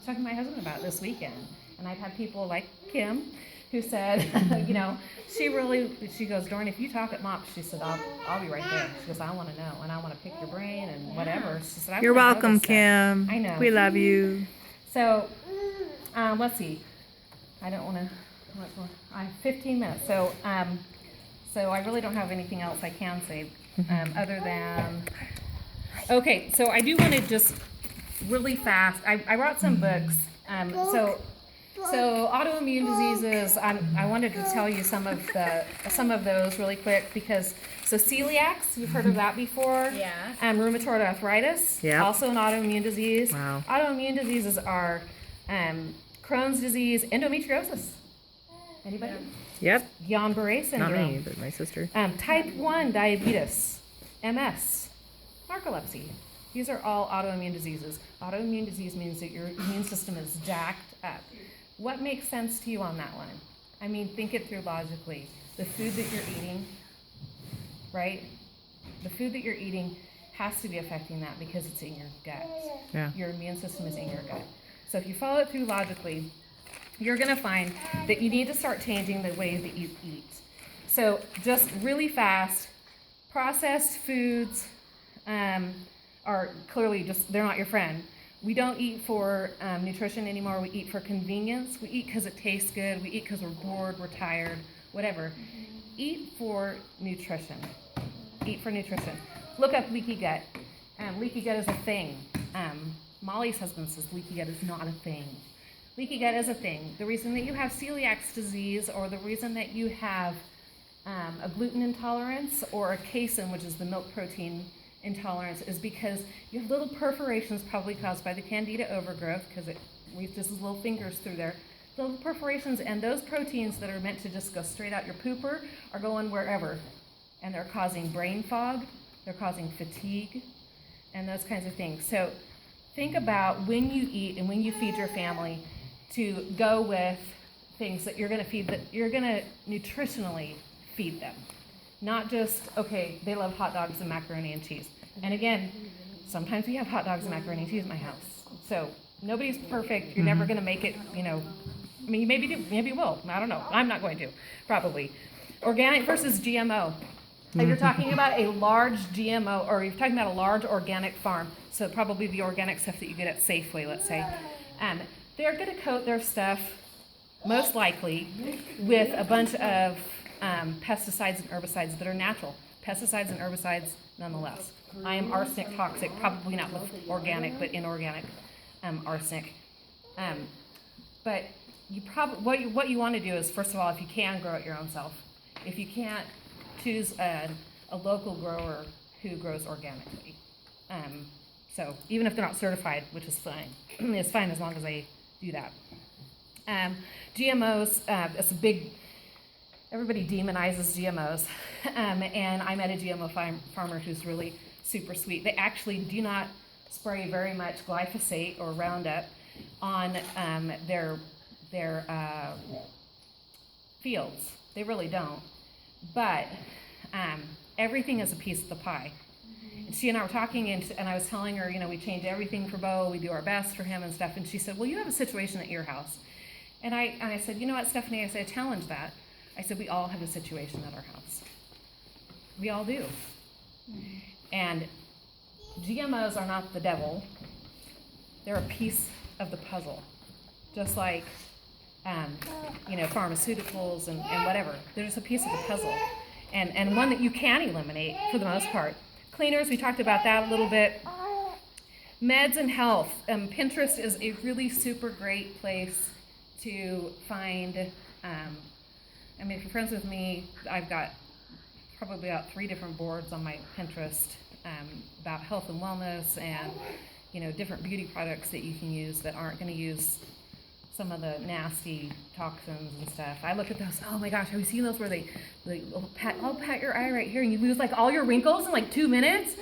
talking to my husband about it this weekend, and I've had people like Kim who said, she goes, Dorn, if you talk at MOPS, she said, I'll be right there. She goes, I want to know, and I want to pick your brain and whatever. She said, You're welcome, Kim. I know. We love you. So, let's see. I don't want to. I have 15 minutes. So I really don't have anything else I can say other than. Okay, so I do want to just really fast. I brought some books. So autoimmune diseases. I wanted to tell you some of those really quick because celiacs. You've heard of that before? Yeah. Rheumatoid arthritis. Yeah. Also an autoimmune disease. Wow. Autoimmune diseases are Crohn's disease, endometriosis. Anybody? Yep. Guillain-Barré syndrome. Not me, but my sister. Type 1 diabetes, MS, narcolepsy. These are all autoimmune diseases. Autoimmune disease means that your immune system is jacked up. What makes sense to you on that one? I mean, think it through logically. The food that you're eating, right? The food that you're eating has to be affecting that because it's in your gut. Yeah. Your immune system is in your gut. So if you follow it through logically, you're going to find that you need to start changing the way that you eat. So just really fast, processed foods are clearly just, they're not your friend. We don't eat for nutrition anymore. We eat for convenience. We eat because it tastes good. We eat because we're bored, we're tired, whatever. Eat for nutrition. Eat for nutrition. Look up leaky gut. Leaky gut is a thing. Molly's husband says leaky gut is not a thing. Leaky gut is a thing. The reason that you have celiac disease or the reason that you have a gluten intolerance or a casein, which is the milk protein intolerance, is because you have little perforations probably caused by the candida overgrowth because it leaves just little fingers through there. Little perforations, and those proteins that are meant to just go straight out your pooper are going wherever. And they're causing brain fog, they're causing fatigue, and those kinds of things. So think about when you eat and when you feed your family to go with things that you're going to feed, that you're going to nutritionally feed them. Not just, okay, they love hot dogs and macaroni and cheese. And again, sometimes we have hot dogs and macaroni and cheese in my house. So nobody's perfect. You're never going to make it, I mean, you maybe do, maybe you will. I don't know. I'm not going to, probably. Organic versus GMO. If you're talking about a large GMO, or you're talking about a large organic farm, so probably the organic stuff that you get at Safeway, let's say, they're going to coat their stuff, most likely, with a bunch of pesticides and herbicides that are natural. Pesticides and herbicides, nonetheless. I am arsenic toxic, probably not with organic, but inorganic arsenic. But you probably what you want to do is, first of all, if you can, grow it your own self. If you can't, choose a local grower who grows organically. So even if they're not certified, which is fine, it's fine as long as they do that. GMOs, it's a big. Everybody demonizes GMOs, and I met a GMO farmer who's really super sweet. They actually do not spray very much glyphosate or Roundup on their fields. They really don't. But everything is a piece of the pie. And she and I were talking, and I was telling her, we change everything for Bo. We do our best for him and stuff. And she said, well, you have a situation at your house. And I said, you know what, Stephanie? I said, challenge that. I said, we all have a situation at our house. We all do. And GMOs are not the devil. They're a piece of the puzzle. Just like, pharmaceuticals and whatever. They're just a piece of the puzzle. And one that you can eliminate for the most part. Cleaners, we talked about that a little bit. Meds and health. Pinterest is a really super great place to find... if you're friends with me, I've got probably about 3 different boards on my Pinterest about health and wellness and, different beauty products that you can use that aren't going to use some of the nasty toxins and stuff. I look at those, oh my gosh, have you seen those where I'll pat your eye right here and you lose like all your wrinkles in like 2 minutes?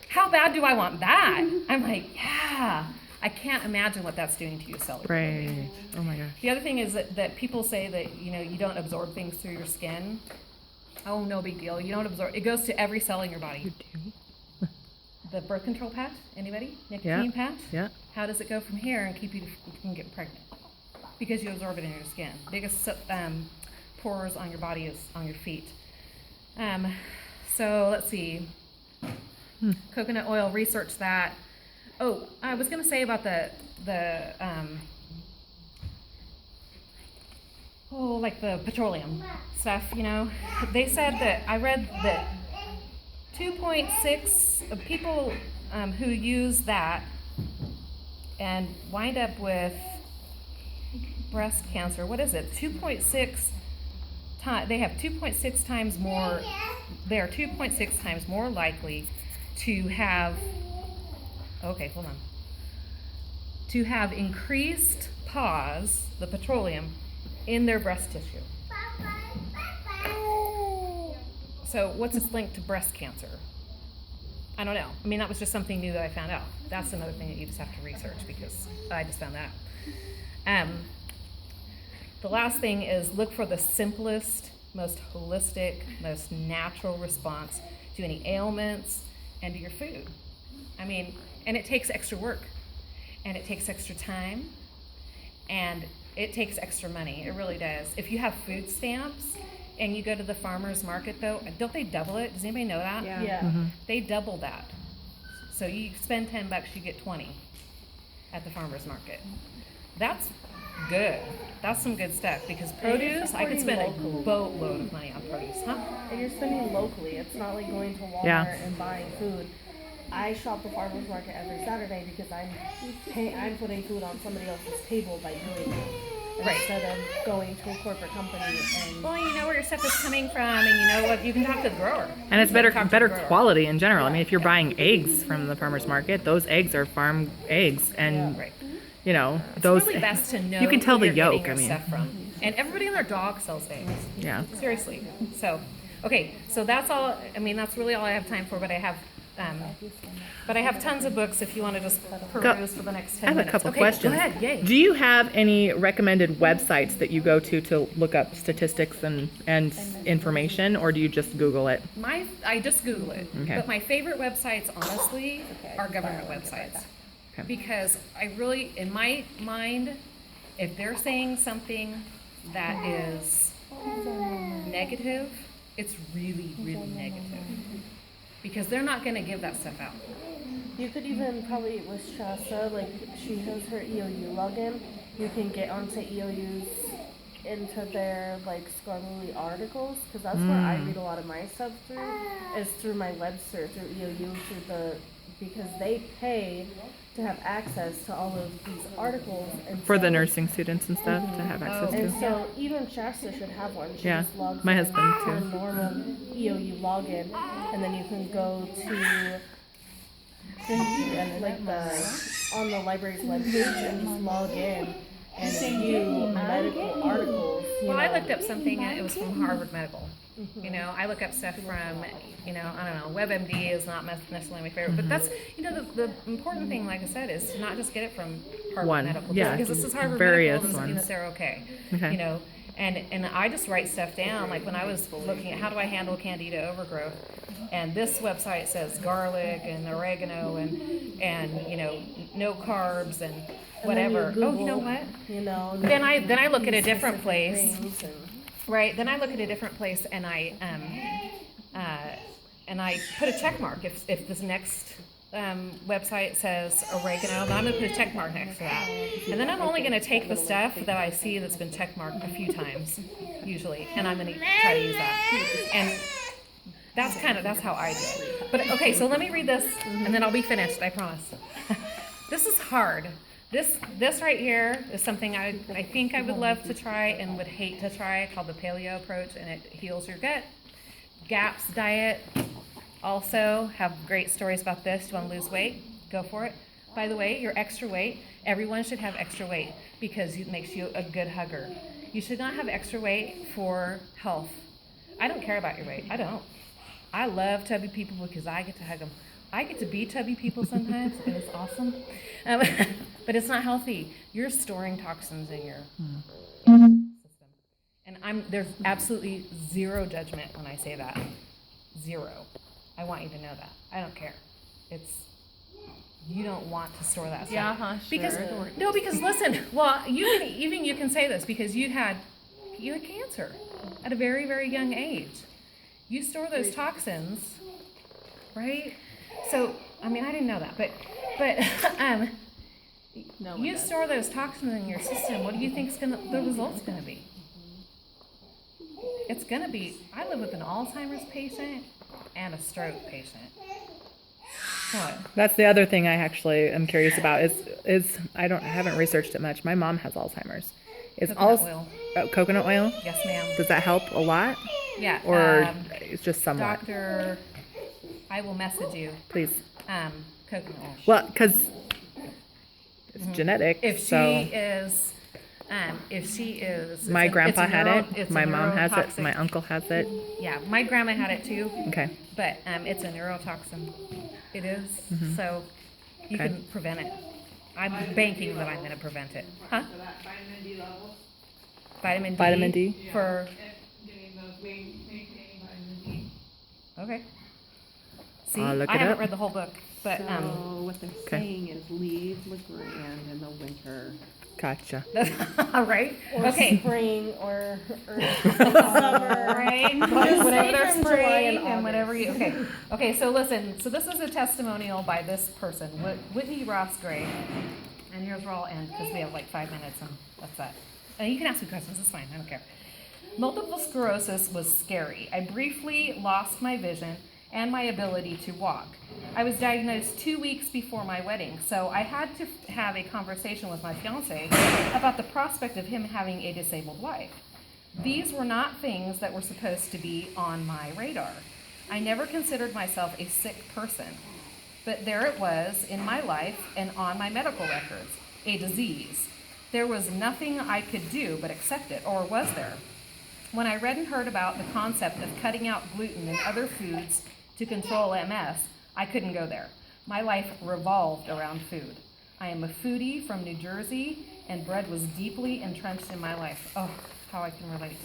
How bad do I want that? I'm like, yeah. I can't imagine what that's doing to you cellularly. Right. Oh my gosh. The other thing is that people say that you don't absorb things through your skin. Oh, no big deal. You don't absorb. It goes to every cell in your body. You do? the birth control patch. Anybody? Yeah. Nicotine patch? Yeah. How does it go from here and keep you from getting pregnant? Because you absorb it in your skin. Biggest pores on your body is on your feet. So let's see. Coconut oil, research that. Oh, I was going to say about the like the petroleum stuff, you know. They said that, I read that 2.6 of people who use that and wind up with breast cancer. What is it? 2.6 times. They have 2.6 times more. They are 2.6 times more likely to have. Okay, hold on. To have increased PAWS, the petroleum, in their breast tissue. So what's its link to breast cancer? I don't know. I mean, that was just something new that I found out. That's another thing that you just have to research because I just found that out. The last thing is look for the simplest, most holistic, most natural response to any ailments and to your food. I mean, and it takes extra work, and it takes extra time, and it takes extra money. It really does. If you have food stamps and you go to the farmer's market, though, don't they double it? Does anybody know that? Yeah. Mm-hmm. They double that. So you spend $10, you get 20 at the farmer's market. That's good. That's some good stuff because produce, I could spend a boatload of money on produce, huh? And you're spending locally. It's not like going to Walmart Yeah. and buying food. I shop the farmer's market every Saturday because I'm putting food on somebody else's table by doing it. Right. Instead of going to a corporate company and Well, you know where your stuff is coming from, and you know what you can talk to the grower. And it's You can talk to better the grower. quality in general. I mean, if you're buying eggs from the farmer's market, those eggs are farm eggs, and Right. you know It's those. really best to know you can tell who the you're getting yolk. your I mean, stuff from. And everybody and their dog sells eggs. yeah. Seriously. So, okay. So that's all. I mean, that's really all I have time for. But I have tons of books if you want to just peruse for the next 10 I have minutes. a couple Okay, questions. Go ahead. Yay. Do you have any recommended websites that you go to look up statistics and information, or do you just Google it? I just Google it. Okay. But my favorite websites, honestly, are government websites. Okay. Because I really, in my mind, if they're saying something that is negative, it's really, really negative. Because they're not going to give that stuff out. you could even probably with Shasta, like she has her EOU login, you can get onto EOU's into their like scholarly articles because that's where I read a lot of my stuff through is through my Webster through EOU because they pay to have access to all of these articles and For the so- nursing students and stuff to have access And to. so even Shasta should have one. She Yeah, just logs my in husband, with her too. normal EOU login, and then you can go to like on the library's webpage and just log in and view medical articles. Well, I looked up something and it was from Harvard Medical. You know, I look up stuff from, you know, I don't know, WebMD is not necessarily my favorite, but that's, you know, the important thing, like I said, is to not just get it from Harvard One, Medical. yeah, Because this is Harvard various Medical, doesn't mean ones. that they're okay. Okay. You know, and I just write stuff down, like when I was looking at how do I handle candida overgrowth, and this website says garlic and oregano and you know, no carbs and whatever. Google, Oh, you know what? You know. Then I look at a different place. things and- Right. Then I look at a different place and I put a check mark. If this next website says oregano, then I'm going to put a check mark next to that. And then I'm only going to take the stuff that I see that's been check marked a few times, usually, and I'm going to try to use that. And that's how I do it. But okay, so let me read this, and then I'll be finished. I promise. This is hard. This right here is something I think I would love to try and would hate to try, called the paleo approach, and it heals your gut. GAPS diet also have great stories about this. Do you want to lose weight? Go for it. By the way, your extra weight, everyone should have extra weight because it makes you a good hugger. You should not have extra weight for health. I don't care about your weight. I don't. I love chubby people because I get to hug them. I get to be chubby people sometimes, and it's awesome. But it's not healthy. You're storing toxins in your system. And there's absolutely zero judgment when I say that. Zero. I want you to know that. I don't care. It's you don't want to store that stuff. Yeah, Because sure. no, because listen, well, you can say this because you had cancer at a very, very young age. You store those toxins, right? So, I mean, I didn't know that, but No, you store those toxins in your system. What do you think the result's gonna be? It's gonna be. I live with an Alzheimer's patient and a stroke patient. What? That's the other thing I actually am curious about is I haven't researched it much. My mom has Alzheimer's. Is Coconut oil. Coconut oil? Yes, ma'am. Does that help a lot? Yeah. Or it's just somewhat? Doctor, I will message you. Please. Coconut oil. Well, because it's genetic. If so she is, my grandpa had it. It's My a mom has it. neurotoxic- My uncle has it. Yeah, my grandma had it too, Okay. but it's a neurotoxin. It is. So you Okay. can prevent it. I'm banking that I'm going to prevent it. Huh? For that vitamin D levels, Vitamin D. Vitamin D? For getting those, maintaining vitamin D. okay. See, I'll look I it haven't up. read the whole book, but So what they're Okay. saying is leave LeGrand in the winter. Gotcha. right? Or Okay. spring or summer. Right? Just Whatever say they're from July spraying and and whatever August. you. Okay. So listen. So this is a testimonial by this person, Whitney Ross Gray. And here's where I'll end because we have like 5 minutes and that's that. And you can ask me questions. It's fine. I don't care. Multiple sclerosis was scary. I briefly lost my vision and my ability to walk. I was diagnosed 2 weeks before my wedding, so I had to have a conversation with my fiance about the prospect of him having a disabled wife. These were not things that were supposed to be on my radar. I never considered myself a sick person, but there it was in my life and on my medical records, a disease. There was nothing I could do but accept it, or was there? When I read and heard about the concept of cutting out gluten and other foods to control MS, I couldn't go there. My life revolved around food. I am a foodie from New Jersey, and bread was deeply entrenched in my life. Oh, how I can relate.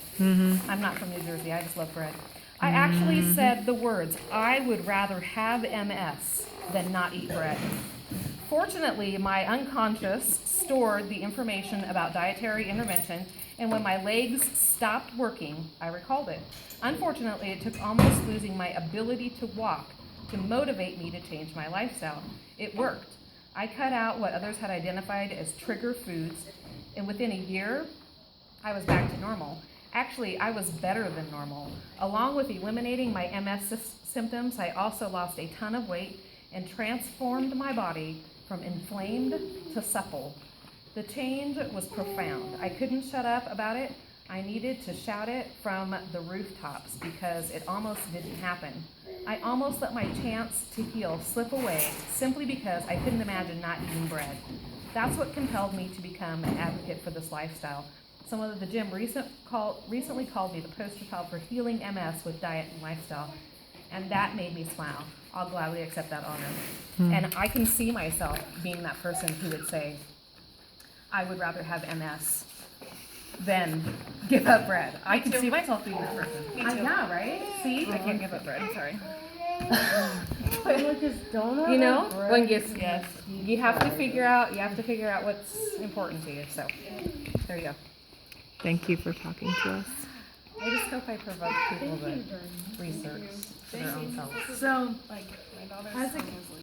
I'm not from New Jersey, I just love bread. I actually said the words, I would rather have MS than not eat bread. Fortunately, my unconscious stored the information about dietary intervention, and when my legs stopped working, I recalled it. Unfortunately, it took almost losing my ability to walk to motivate me to change my lifestyle. It worked. I cut out what others had identified as trigger foods, and within a year, I was back to normal. Actually, I was better than normal. Along with eliminating my MS symptoms, I also lost a ton of weight and transformed my body from inflamed to supple. The change was profound. I couldn't shut up about it. I needed to shout it from the rooftops because it almost didn't happen. I almost let my chance to heal slip away simply because I couldn't imagine not eating bread. That's what compelled me to become an advocate for this lifestyle. Someone at the gym recently called me the poster child for healing MS with diet and lifestyle, and that made me smile. I'll gladly accept that honor. And I can see myself being that person who would say, I would rather have MS than give up bread. I can see myself being that person. Yeah, right? See? I can't give up bread. I'm sorry. Like this donut You know, or bread? when you have to figure out what's important to you. So there you go. Thank you for talking to us. I just hope I provoke people to research for their own selves. So, Like, my daughter's How's it- son was like,